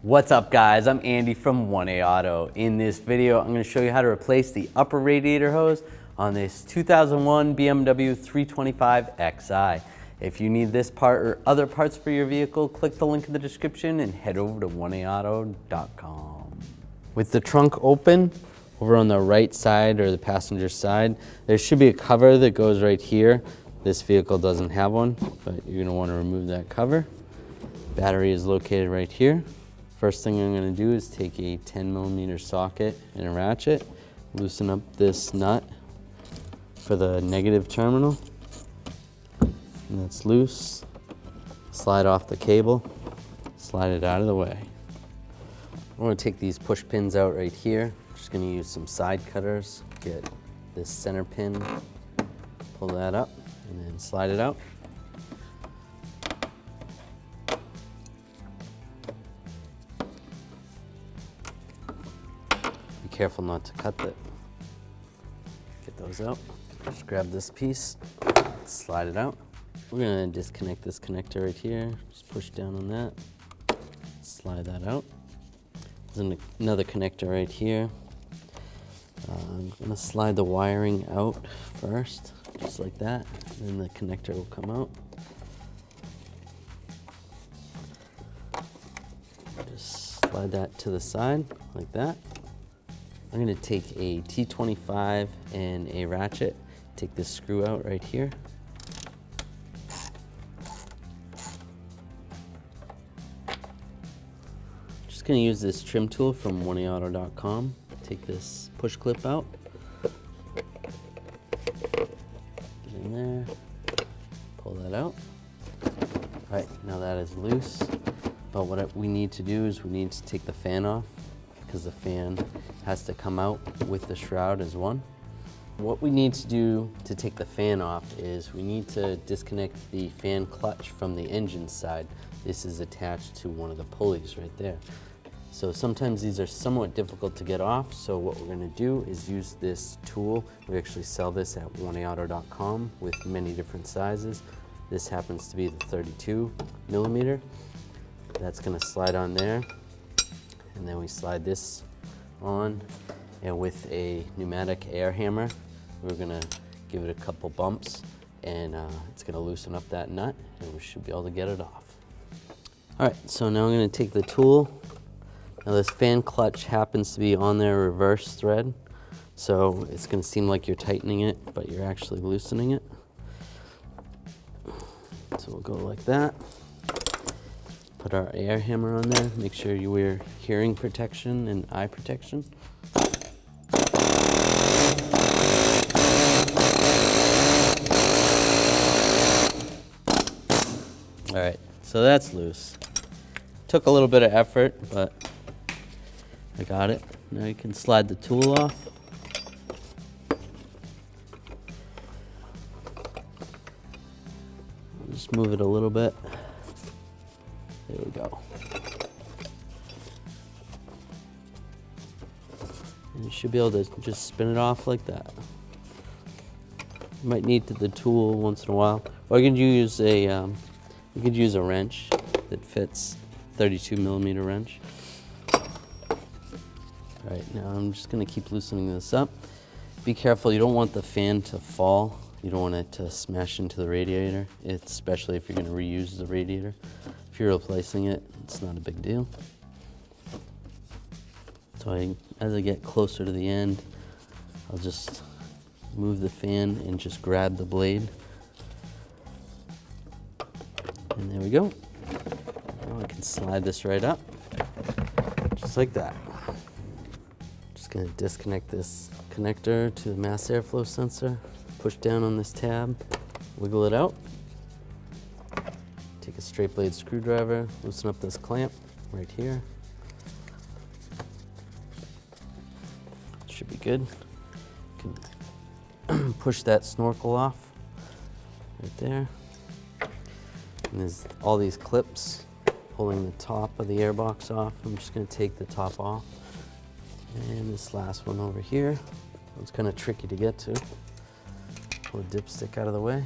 What's up guys, I'm Andy from 1A Auto. In this video, I'm going to show you how to replace the upper radiator hose on this 2001 BMW 325Xi. If you need this part or other parts for your vehicle, click the link in the description and head over to 1aauto.com. With the trunk open, over on the right side or the passenger side, there should be a cover that goes right here. This vehicle doesn't have one, but you're going to want to remove that cover. Battery is located right here. First thing I'm going to do is take a 10mm socket and a ratchet, loosen up this nut for the negative terminal, and that's loose. Slide off the cable, slide it out of the way. I'm going to take these push pins out right here. Just going to use some side cutters, get this center pin, pull that up, and then slide it out. Be careful not to cut it. Get those out. Just grab this piece, slide it out. We're going to disconnect this connector right here. Just push down on that, slide that out. There's another connector right here. I'm going to slide the wiring out first, just like that, and then the connector will come out. Just slide that to the side, like that. I'm going to take a T25 and a ratchet, take this screw out right here. Just going to use this trim tool from 1aauto.com. Take this push clip out. Get in there, pull that out. All right, now that is loose. But what we need to do is we need to take the fan off, because the fan has to come out with the shroud as one. What we need to do to take the fan off is we need to disconnect the fan clutch from the engine side. This is attached to one of the pulleys right there. So sometimes these are somewhat difficult to get off, so what we're going to do is use this tool. We actually sell this at 1aauto.com with many different sizes. This happens to be the 32mm. That's going to slide on there, and then we slide this on, and with a pneumatic air hammer, we're going to give it a couple bumps, and it's going to loosen up that nut, and we should be able to get it off. All right, so now I'm going to take the tool. Now this fan clutch happens to be on their reverse thread, so it's going to seem like you're tightening it, but you're actually loosening it. So we'll go like that. Put our air hammer on there. Make sure you wear hearing protection and eye protection. All right, so that's loose. Took a little bit of effort, but I got it. Now you can slide the tool off. I'll just move it a little bit. There we go. And you should be able to just spin it off like that. You might need the tool once in a while, or you could use a wrench that fits 32mm wrench. All right, now I'm just going to keep loosening this up. Be careful, you don't want the fan to fall. You don't want it to smash into the radiator, especially if you're going to reuse the radiator. If you're replacing it, it's not a big deal. So as I get closer to the end, I'll just move the fan and just grab the blade. And there we go. Now I can slide this right up, just like that. Just gonna disconnect this connector to the mass airflow sensor, push down on this tab, wiggle it out. Take a straight blade screwdriver, loosen up this clamp right here. Should be good. You can push that snorkel off right there. And there's all these clips holding the top of the airbox off. I'm just going to take the top off. And this last one over here, it's kind of tricky to get to. Pull the dipstick out of the way.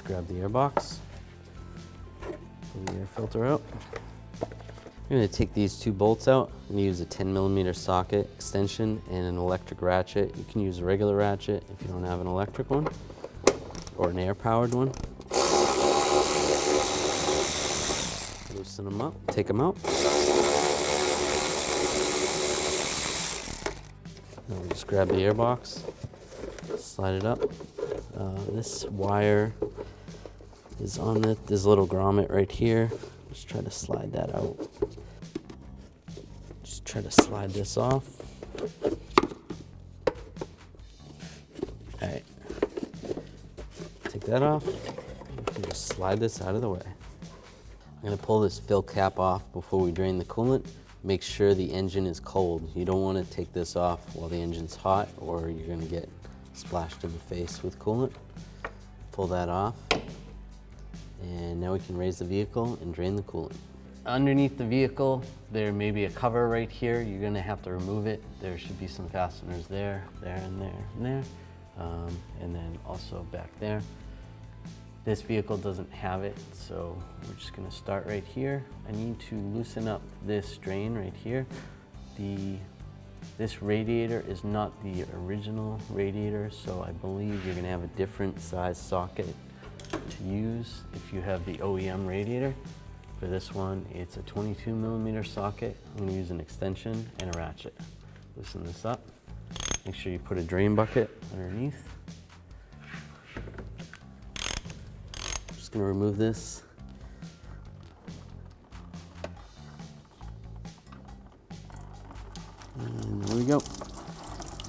grab the air box, pull the air filter out. I'm going to take these two bolts out and use a 10mm socket extension and an electric ratchet. You can use a regular ratchet if you don't have an electric one or an air-powered one. Loosen them up, take them out. Now we just grab the air box, slide it up. This wire is on this little grommet right here. Just try to slide that out. Just try to slide this off. All right, take that off. You can just slide this out of the way. I'm gonna pull this fill cap off before we drain the coolant. Make sure the engine is cold. You don't wanna take this off while the engine's hot or you're gonna get splashed in the face with coolant. Pull that off. And now we can raise the vehicle and drain the coolant. Underneath the vehicle, there may be a cover right here. You're gonna have to remove it. There should be some fasteners there, and there, and there. And then also back there. This vehicle doesn't have it, so we're just gonna start right here. I need to loosen up this drain right here. This radiator is not the original radiator, so I believe you're gonna have a different size socket to use if you have the OEM radiator. For this one, it's a 22mm socket. I'm gonna use an extension and a ratchet. Loosen this up. Make sure you put a drain bucket underneath. Just gonna remove this. And there we go.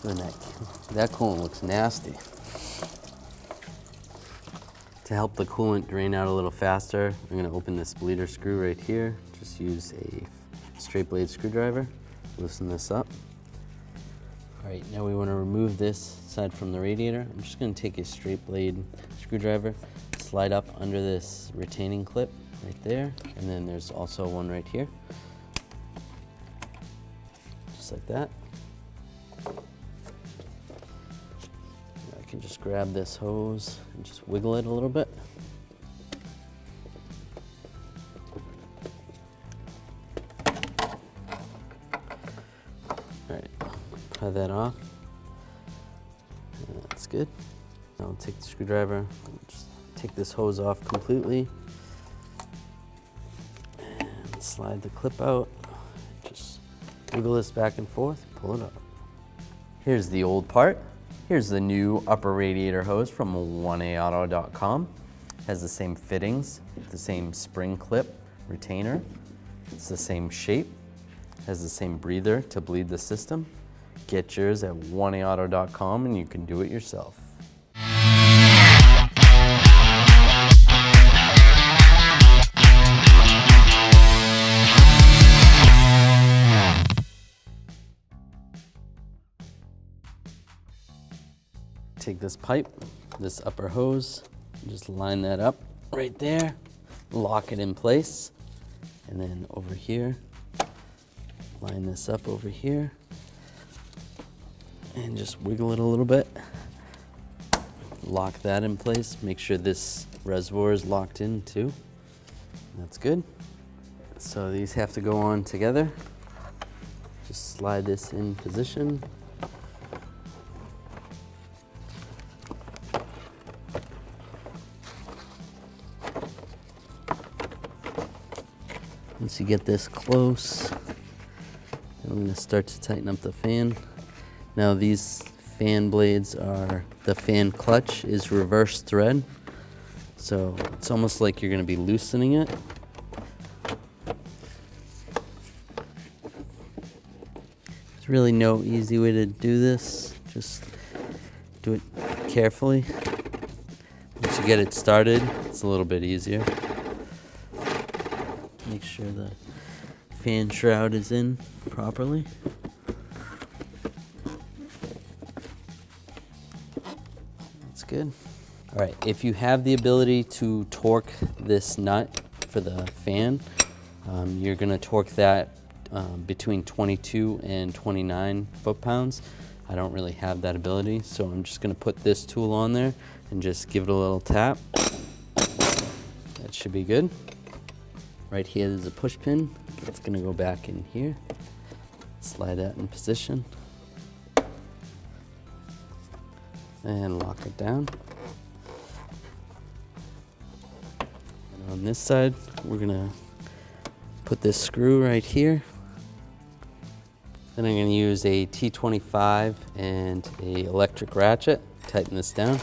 And that coolant looks nasty. To help the coolant drain out a little faster, I'm gonna open this bleeder screw right here. Just use a straight blade screwdriver. Loosen this up. All right, now we wanna remove this side from the radiator. I'm just gonna take a straight blade screwdriver, slide up under this retaining clip right there, and then there's also one right here. Just like that. I can just grab this hose and just wiggle it a little bit. All right, pry that off. That's good. Now I'll take the screwdriver, just take this hose off completely, and slide the clip out. Just wiggle this back and forth, pull it up. Here's the old part. Here's the new upper radiator hose from 1AAuto.com. Has the same fittings, the same spring clip retainer. It's the same shape, has the same breather to bleed the system. Get yours at 1AAuto.com and you can do it yourself. Take this pipe, this upper hose, just line that up right there, lock it in place, and then over here, line this up over here, and just wiggle it a little bit. Lock that in place, make sure this reservoir is locked in too. That's good. So these have to go on together. Just slide this in position. Once you get this close, I'm going to start to tighten up the fan. Now these fan blades are, the fan clutch is reverse thread. So it's almost like you're going to be loosening it. There's really no easy way to do this. Just do it carefully. Once you get it started, it's a little bit easier. Make sure the fan shroud is in properly. That's good. All right, if you have the ability to torque this nut for the fan, you're gonna torque that between 22 and 29 foot-pounds. I don't really have that ability, so I'm just gonna put this tool on there and just give it a little tap. That should be good. Right here, there's a push pin. It's gonna go back in here. Slide that in position. And lock it down. And on this side, we're gonna put this screw right here. Then I'm gonna use a T25 and a electric ratchet. Tighten this down.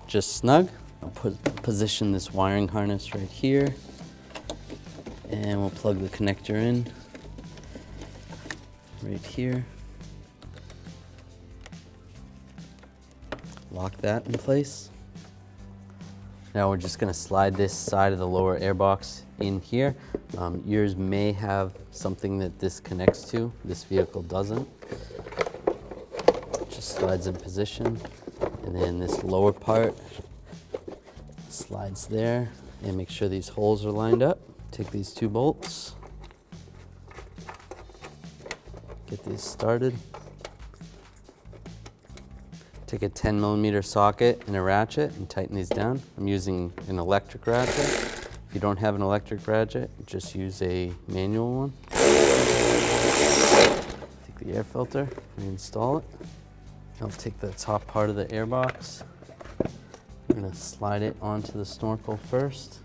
Just snug. I'll position this wiring harness right here. And we'll plug the connector in right here. Lock that in place. Now we're just gonna slide this side of the lower airbox in here. Yours may have something that this connects to. This vehicle doesn't. Just slides in position. And then this lower part slides there. And make sure these holes are lined up. Take these 2 bolts. Get these started. Take a 10mm socket and a ratchet and tighten these down. I'm using an electric ratchet. If you don't have an electric ratchet, just use a manual one. Take the air filter, reinstall it. I'll take the top part of the airbox. I'm gonna slide it onto the snorkel first.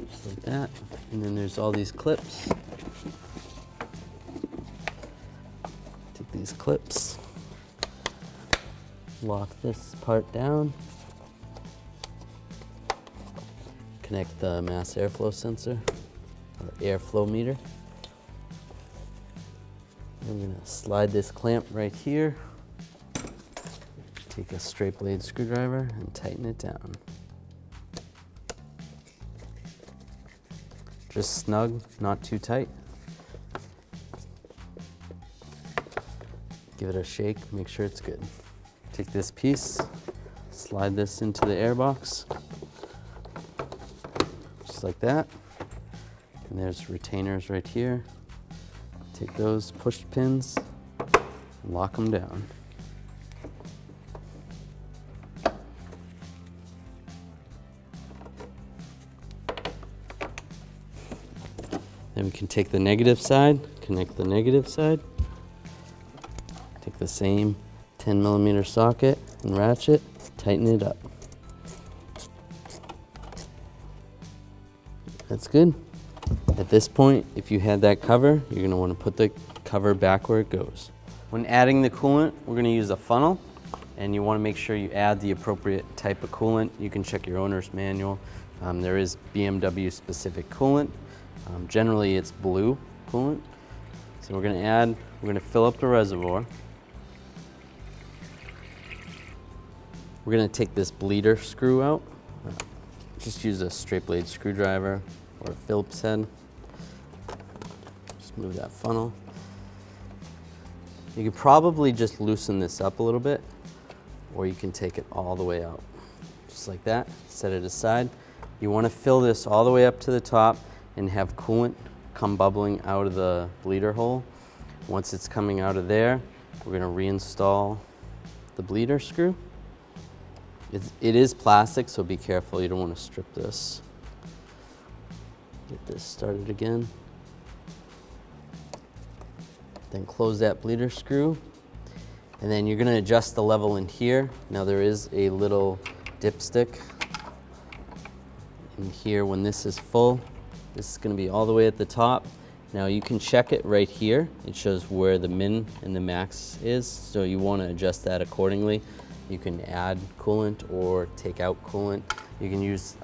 Just like that. And then there's all these clips. Take these clips, lock this part down, connect the mass airflow sensor or airflow meter. I'm gonna slide this clamp right here, take a straight blade screwdriver and tighten it down. Just snug, not too tight. Give it a shake, make sure it's good. Take this piece, slide this into the airbox, just like that. And there's retainers right here. Take those push pins, and lock them down. Then we can take the negative side, connect the negative side. Take the same 10mm socket and ratchet, tighten it up. That's good. At this point, if you had that cover, you're gonna wanna put the cover back where it goes. When adding the coolant, we're gonna use a funnel, and you wanna make sure you add the appropriate type of coolant. You can check your owner's manual. There is BMW specific coolant. Generally it's blue coolant. So we're gonna fill up the reservoir. We're gonna take this bleeder screw out. Just use a straight blade screwdriver or a Phillips head. Just move that funnel. You could probably just loosen this up a little bit, or you can take it all the way out. Just like that, set it aside. You wanna fill this all the way up to the top and have coolant come bubbling out of the bleeder hole. Once it's coming out of there, we're gonna reinstall the bleeder screw. It is plastic, so be careful, you don't wanna strip this. Get this started again. Then close that bleeder screw. And then you're gonna adjust the level in here. Now there is a little dipstick in here. When this is full, this is gonna be all the way at the top. Now you can check it right here. It shows where the min and the max is, so you wanna adjust that accordingly. You can add coolant or take out coolant. You can use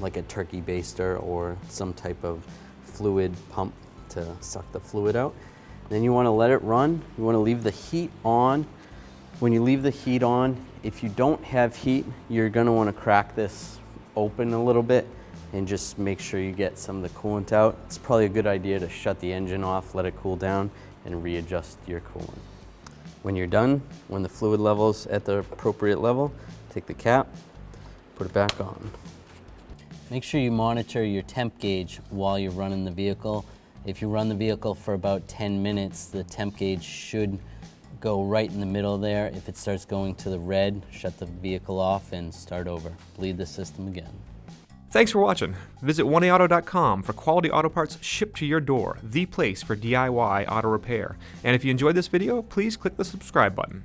like a turkey baster or some type of fluid pump to suck the fluid out. Then you wanna let it run. You wanna leave the heat on. When you leave the heat on, if you don't have heat, you're gonna wanna crack this open a little bit and just make sure you get some of the coolant out. It's probably a good idea to shut the engine off, let it cool down, and readjust your coolant. When you're done, when the fluid level's at the appropriate level, take the cap, put it back on. Make sure you monitor your temp gauge while you're running the vehicle. If you run the vehicle for about 10 minutes, the temp gauge should go right in the middle there. If it starts going to the red, shut the vehicle off and start over. Bleed the system again. Thanks for watching. Visit 1aauto.com for quality auto parts shipped to your door, the place for DIY auto repair. And if you enjoyed this video, please click the subscribe button.